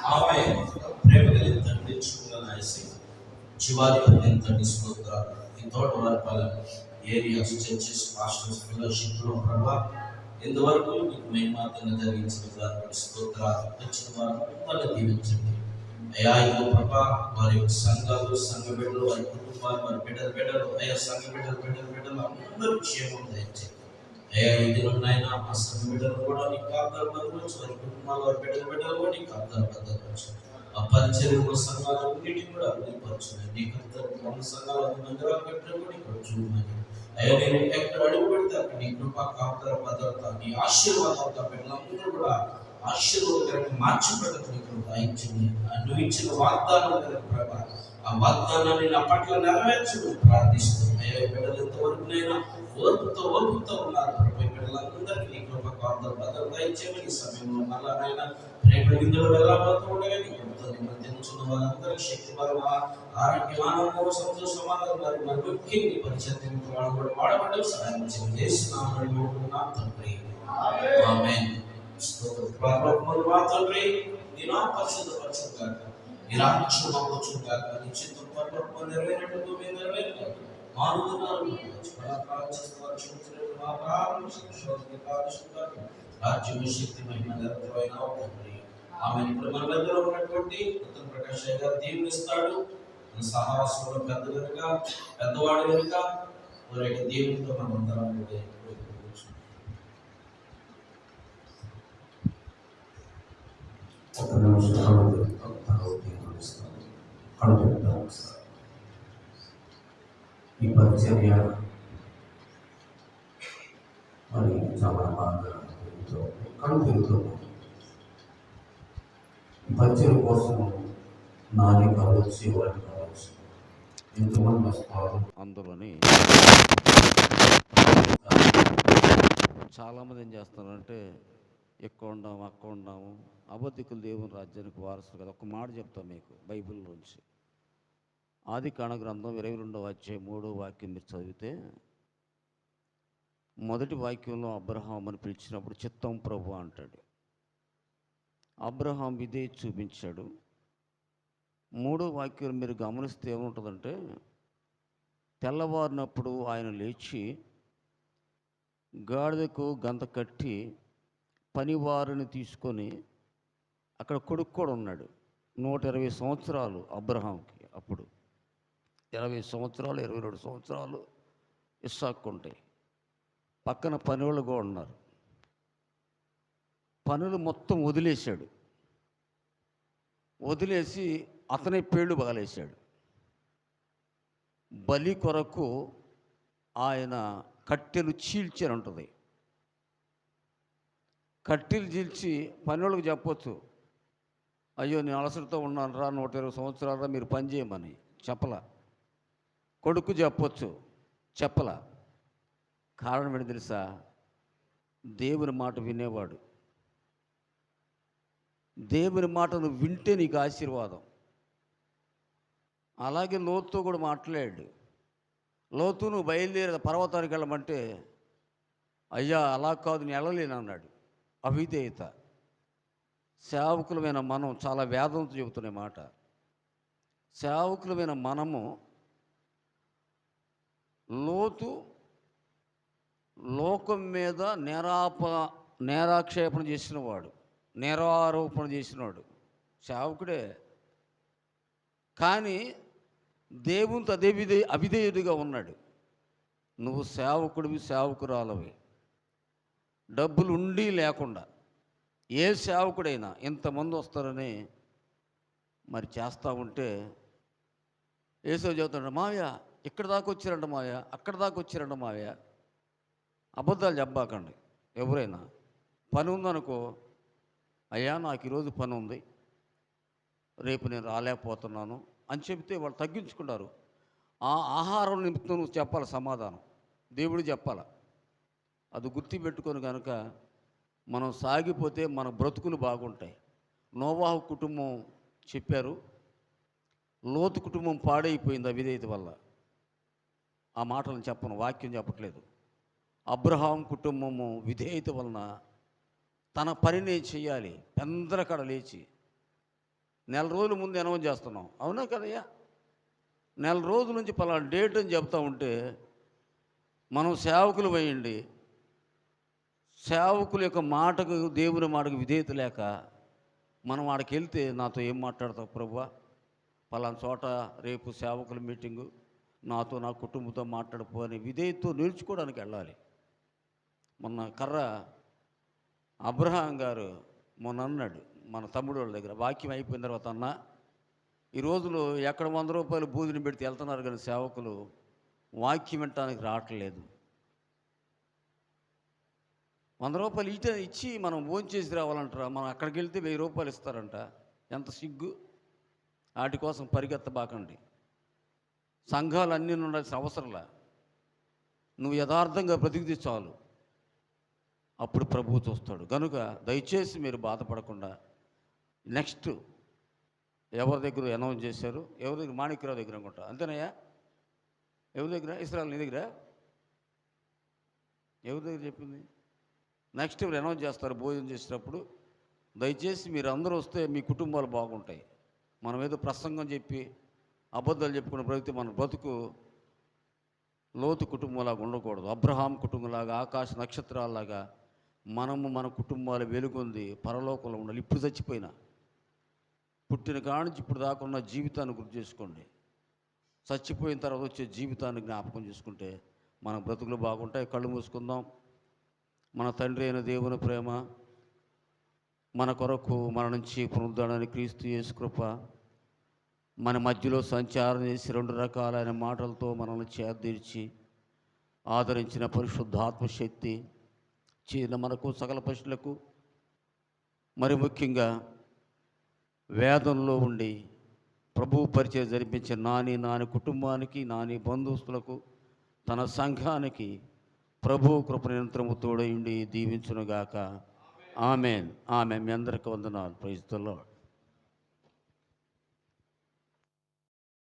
ఆమె ప్రేమ కలిగిన తండ్రి చూపుగా నాయసి జీవాధిపతి తండ్రి స్తోత్రాలు. ఈ తోటవారిపాలెం ఏరియాస్ చర్చెస్ పాస్టర్స్ ఫెలోషిప్లో ప్రభా ఇంతవరకు మీకు మహిమార్గంగా జరిగించిన దాని స్తోత్రాలు. వచ్చిన వారు దీవించండి అయ్యా. ఇదో ప్రభా వారి యొక్క సంఘాలు, సంఘ బిడ్డలు, వారి కుటుంబాలు, వారి బిడ్డలు అయ్యా, సంఘ బిడ్డలు అందరూ క్షేమం దయచేయండి అయ్యా. ఈ దినమునైనా ఆ సంఘ బిడ్డలు కూడా నీకు కాపుదల భద్రపరచు, వారి కుటుంబాలు, వారి బిడ్డలు కూడా నీకు కాపుదల భద్రపరచు. ఆ పరిచర్య సంఘాలన్నిటిని కూడా అభివృద్ధిపరచున్నాయి. నీకు మన సంఘాలు మందిరాలు పెట్టడం కూడా ఇక్కడ చూడమని అయ్యా. నేను ఎక్కడ అడుగు పెడితే అక్కడ నీ కృప, కాపుదల భద్రత, నీ ఆశీర్వాదాలతో బిడ్డలందరూ కూడా ఆశీర్వాదకరంగా మార్చిపెట్టకు నీ కృప దయచేయండి. నువ్వు ఇచ్చిన వాగ్దానం కదా ప్రభా, ఆ వాగ్దానాన్ని నా పట్ల నెరవేర్చు ప్రార్థిస్తూ అయ్యా. బిడ్డలు ఎంతవరకునైనా ఓర్పుతో ఉన్నారు ప్రభా. బిడ్డలందరికీ నీ కృప, కాపుదల భద్రత దయచేయండి. ఈ సమయంలో మళ్ళా ప్రేమ విందులు వెళ్ళబోతూ ఉండగా నీ కృపతో మధ్యనున్న వారందరికీ శక్తి, బలం, ఆరోగ్యం, ఆనందం, సంతోషం, మరి ముఖ్యంగా పరిచయం వాళ్ళు కూడా వాడబడ్డ సహాయం చేయండి. చేస్తున్నాం తండ్రి, ఆమేన్. మా తండ్రి నీ నామం పరిశుద్ధపరచును గాక, నీ రాజ్యం వచ్చును గాక, నీ చిత్తం పరలోకములో నెరవేరినట్టు భూమి మీద నెరవేరును గాక. రాజ్యం, శక్తి, మహిమ నిరంతరమైన తండ్రి, ఆమె ఇప్పుడు మన దగ్గర ఉన్నటువంటి ఉత్తమ్ ప్రకాష్ గారు దీవెనిస్తాడు. సహవాసంలో పెద్దవాడు కనుక వారి యొక్క దేవునితో మనం అందరం ఒక నిమిషం ఈ పరిచర్య మరి చాలా బాగా కడుగుతుంది. ఈ పరిచర్య కోసం నాని కావచ్చు, వాటి కావచ్చు, ఎంతమంది వస్తారు అందులోని చాలామంది ఏం చేస్తున్నారంటే ఎక్కువ ఉండాము, అక్కడ ఉండాము, అబద్ధికులు దేవుని రాజ్యానికి వారసులు కదా. ఒక మాట చెప్తాం మీకు బైబిల్ నుంచి. ఆదికాండ గ్రంథం 22వ అధ్యాయం 3వ వాక్యం మీరు చదివితే, మొదటి వాక్యంలో అబ్రహాం అని పిలిచినప్పుడు చిత్తం ప్రభు అంటాడు. అబ్రహాం ఇదే చూపించాడు. 3వ వాక్యం మీరు గమనిస్తే ఏముంటుందంటే, తెల్లవారినప్పుడు ఆయన లేచి గాడిదకు గంత కట్టి పనివారిని తీసుకొని, అక్కడ కొడుకు కూడా ఉన్నాడు. 120 సంవత్సరాలు అబ్రహాంకి. అప్పుడు 20 సంవత్సరాలు 22 సంవత్సరాలు ఇస్సాకు ఉంటాయి. పక్కన పనివాళ్ళు కూడా ఉన్నారు. పనులు మొత్తం వదిలేశాడు. వదిలేసి అతనే పేళ్ళు బాలేశాడు. బలి కొరకు ఆయన కట్టెలు చీల్చారు ఉంటుంది. కట్టెలు చీల్చి పనివాళ్ళకి చెప్పొచ్చు, అయ్యో నేను అలసటతో ఉన్నాను రా, 120 సంవత్సరాలు మీరు పని చేయమని చెప్పలా. కొడుకు చెప్పొచ్చు, చెప్పలా. కారణం ఏంటి తెలుసా? దేవుని మాట వినేవాడు. దేవుని మాటను వింటే నీకు ఆశీర్వాదం. అలాగే లోతుతో కూడా మాట్లాడాడు. లోతు నువ్వు బయలుదేరి పర్వతానికి వెళ్ళమంటే, అయ్యా అలా కాదు నేను వెళ్ళలేను అన్నాడు. అవిధేయత. సేవకులమైన మనం చాలా వేదంతో చెబుతున్న మాట. సేవకులమైన మనము, లోతు లోకం మీద నేరాక్షేపణ చేసినవాడు, నేరారోపణ చేసినవాడు, సేవకుడే. కానీ దేవునితో అదే అవిధేయుడిగా ఉన్నాడు. నువ్వు సేవకుడివి, సేవకురాలవి. డబ్బులు ఉండి లేకుండా ఏ సేవకుడైనా ఇంతమంది వస్తారని మరి చేస్తూ ఉంటే ఏసో చెబుతాడు, మావయ్య ఇక్కడ దాకా వచ్చారంట మావయ్య, అక్కడ దాకా వచ్చారంట మావయ్య. అబద్ధాలు చెప్పబాకండి. ఎవరైనా పని ఉందనుకో, అయ్యా నాకు ఈరోజు పని ఉంది, రేపు నేను రాలేకపోతున్నాను అని చెబితే వాళ్ళు తగ్గించుకుంటారు. ఆ ఆహారం నిమిత్తం నువ్వు చెప్పాలి సమాధానం, దేవుడు చెప్పాలి. అది గుర్తుపెట్టుకొని కనుక మనం సాగిపోతే మన బ్రతుకులు బాగుంటాయి. నోవాహు కుటుంబం చెప్పారు, లోతు కుటుంబం పాడైపోయింది అవిధేయత వల్ల. ఆ మాటలను చెప్పను, వాక్యం చెప్పట్లేదు. అబ్రహాం కుటుంబము విధేయత వలన తన పనిని చేయాలి. పెందరకడ లేచి నెల రోజుల ముందు అనౌన్స్ చేస్తున్నాం, అవునా కదయ్యా? నెల రోజుల నుంచి పలానా డేట్ అని చెప్తా ఉంటే మనం సేవకులు వేయండి, సేవకుల యొక్క మాటకు, దేవుని మాటకు విధేయత లేక మనం ఆడికి వెళ్తే, నాతో ఏం మాట్లాడతావు ప్రభువా, పలానా చోట రేపు సేవకుల మీటింగు, నాతో నా కుటుంబంతో మాట్లాడపో అని విధేయతతో నేర్చుకోవడానికి వెళ్ళాలి. మొన్న అబ్రహాం గారు మొన్న అన్నాడు మన తమ్ముడు వాళ్ళ దగ్గర, వాక్యం అయిపోయిన తర్వాత, అన్న ఈ రోజులు ఎక్కడ 100 రూపాయలు బూదిని పెడితే వెళ్తున్నారు కానీ సేవకులు వాక్యం వినటానికి రావట్లేదు. 100 రూపాయలు ఇచ్చి మనం భోంచేసి రావాలంటారా, మనం అక్కడికి వెళ్తే 1000 రూపాయలు ఇస్తారంట. ఎంత సిగ్గు! వాటి కోసం పరిగెత్తబాకండి. సంఘాలు అన్నీ ఉండాల్సిన అవసరంలా, నువ్వు యథార్థంగా బ్రతికితే చాలు, అప్పుడు ప్రభువు చూస్తాడు. కనుక దయచేసి మీరు బాధపడకుండా, నెక్స్ట్ ఎవరి దగ్గర అనౌన్స్ చేశారు, ఎవరి దగ్గర, మాణిక్యరావు దగ్గర అనుకుంటా, అంతేనయ్యా? ఎవరి దగ్గర? ఇస్రాయల్ నీ దగ్గర? ఎవరి దగ్గర చెప్పింది? నెక్స్ట్ ఎవరు అనౌన్స్ చేస్తారు భోజనం చేసేటప్పుడు, దయచేసి మీరు అందరూ వస్తే మీ కుటుంబాలు బాగుంటాయి. మనం ఏదో ప్రసంగం చెప్పి అబద్ధాలు చెప్పుకున్న బ్రతికి మన బ్రతుకు లోతు కుటుంబంలాగా ఉండకూడదు. అబ్రహాం కుటుంబంలాగా, ఆకాశ నక్షత్రాలలాగా మనము మన కుటుంబాలు వెలుగొంది పరలోకంలో ఉండాలి. ఇప్పుడు చచ్చిపోయినా, పుట్టిన కానించి ఇప్పుడు దాకా ఉన్న జీవితాన్ని గుర్తు చేసుకోండి. చచ్చిపోయిన తర్వాత వచ్చే జీవితాన్ని జ్ఞాపకం చేసుకుంటే మన బ్రతుకులు బాగుంటాయి. కళ్ళు మూసుకుందాం. మన తండ్రి అయిన దేవుని ప్రేమ, మన కొరకు మన నుంచి పునరుద్ధరణని క్రీస్తు యేసు కృప, మన మధ్యలో సంచారం చేసి 2 రకాలైన మాటలతో మనల్ని చేర్చి ఆదరించిన పరిశుద్ధాత్మ శక్తి చేరిన మనకు, సకల పశువులకు, మరి ముఖ్యంగా వేదంలో ఉండి ప్రభువు పరిచయం జరిపించే నాని కుటుంబానికి, నాని బంధువులకు, తన సంఘానికి ప్రభువు కృప నిరంతరము తోడయుండి దీవించునుగాక. ఆమెన్. మీ అందరికీ వందనాలు. Praise the lord.